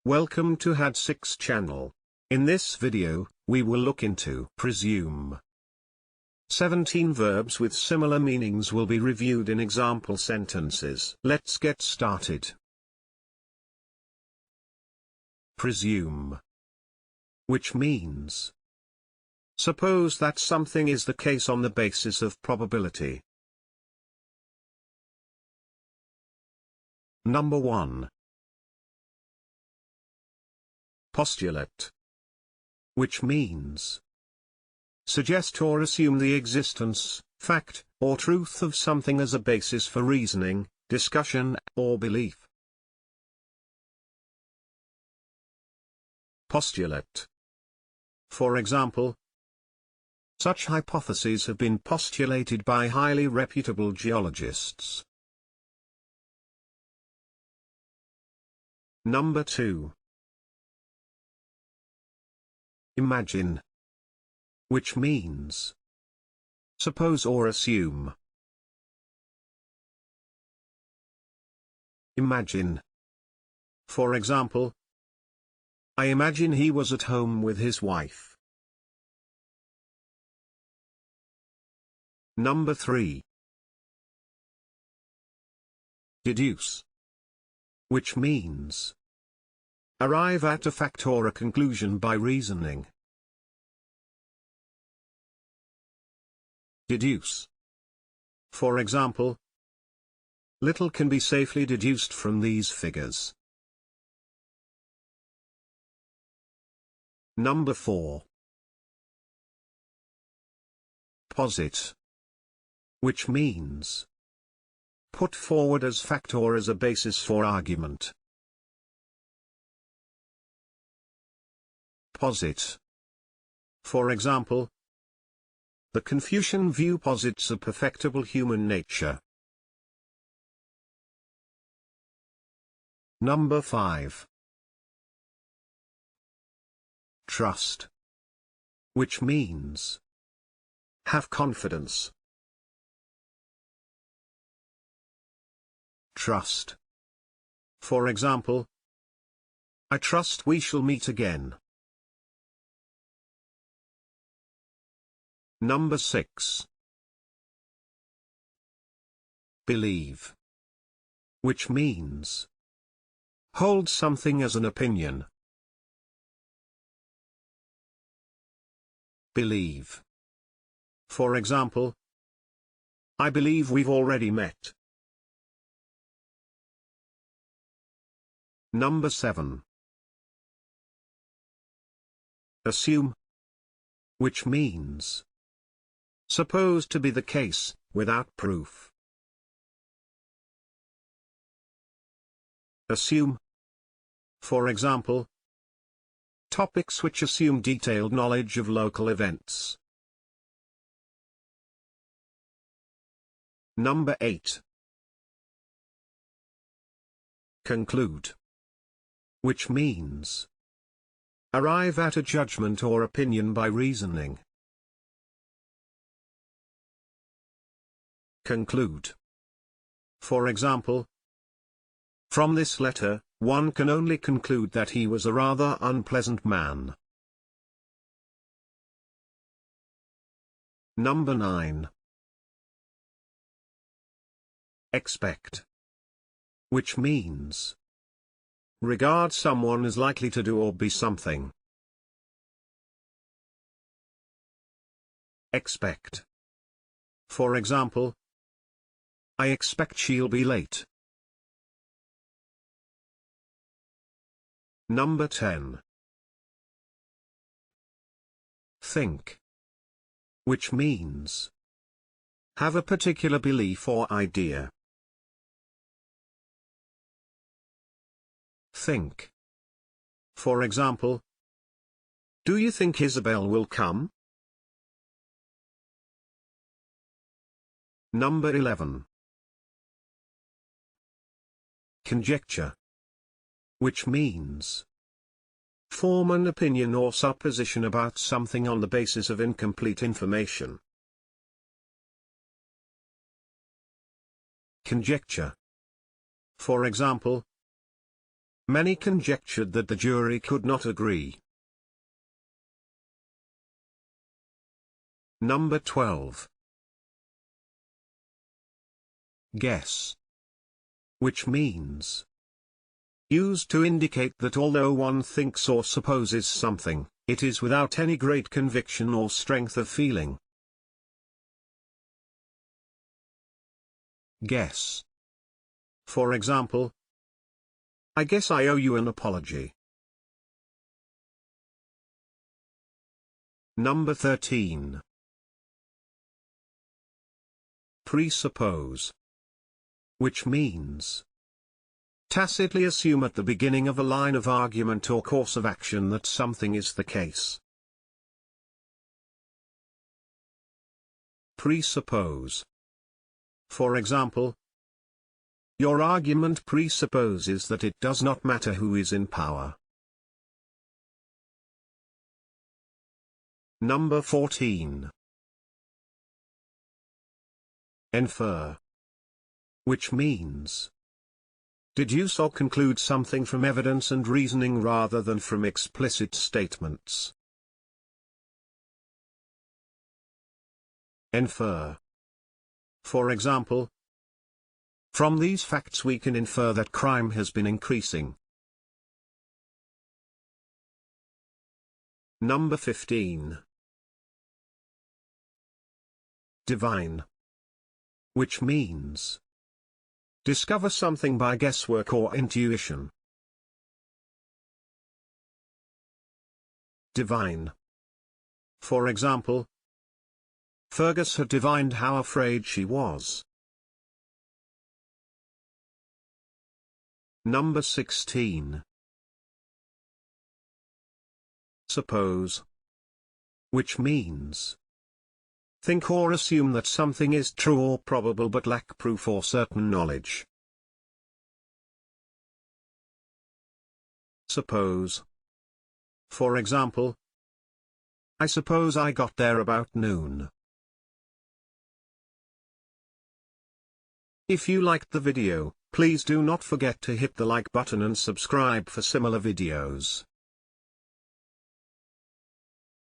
Welcome to HAD6 channel. In this video, we will look into presume. 17 verbs with similar meanings will be reviewed in example sentences. Let's get started. Presume. Which means, suppose that something is the case on the basis of probability. Number 1. Postulate. Which means, suggest or assume the existence, fact, or truth of something as a basis for reasoning, discussion, or belief. Postulate. For example, such hypotheses have been postulated by highly reputable geologists. Number 2. Imagine. Which means, suppose or assume. Imagine. For example, I imagine he was at home with his wife. Number 3. Deduce. Which means, arrive at a fact or a conclusion by reasoning. Deduce. For example, little can be safely deduced from these figures. Number 4. POSIT. Which means, put forward as fact or as a basis for argument. POSIT. For example, the Confucian view posits a perfectible human nature. Number 5. Trust. Which means, have confidence. Trust. For example, I trust we shall meet again. Number 6. Believe. Which means, hold something as an opinion. Believe. For example, I believe we've already met. Number 7. Assume. Which means, suppose to be the case, without proof. Assume. For example, topics which assume detailed knowledge of local events. Number 8. Conclude. Which means, arrive at a judgment or opinion by reasoning. Conclude. For example, from this letter, one can only conclude that he was a rather unpleasant man. Number 9. Expect. Which means, regard someone as likely to do or be something. Expect. For example, I expect she'll be late. Number 10. Think. Which means, have a particular belief or idea. Think. For example, do you think Isabel will come? Number 11. Conjecture. Which means, form an opinion or supposition about something on the basis of incomplete information. Conjecture. For example, Many conjectured that the jury could not agree. Number 12. Guess. Which means used to indicate that although one thinks or supposes something, it is without any great conviction or strength of feeling. Guess. For example, I guess I owe you an apology. Number 13. Presuppose. Which means tacitly assume at the beginning of a line of argument or course of action that something is the case. Presuppose. For example, your argument presupposes that it does not matter who is in power. Number 14. Infer. Which means deduce or conclude something from evidence and reasoning rather than from explicit statements. Infer. For example, from these facts we can infer that crime has been increasing. Number 15. Divine. Which means discover something by guesswork or intuition. Divine. For example, Fergus had divined how afraid she was. Number 16. Suppose. Which means think or assume that something is true or probable but lack proof or certain knowledge. Suppose. For example, I suppose I got there about noon. If you liked the video, please do not forget to hit the like button and subscribe for similar videos.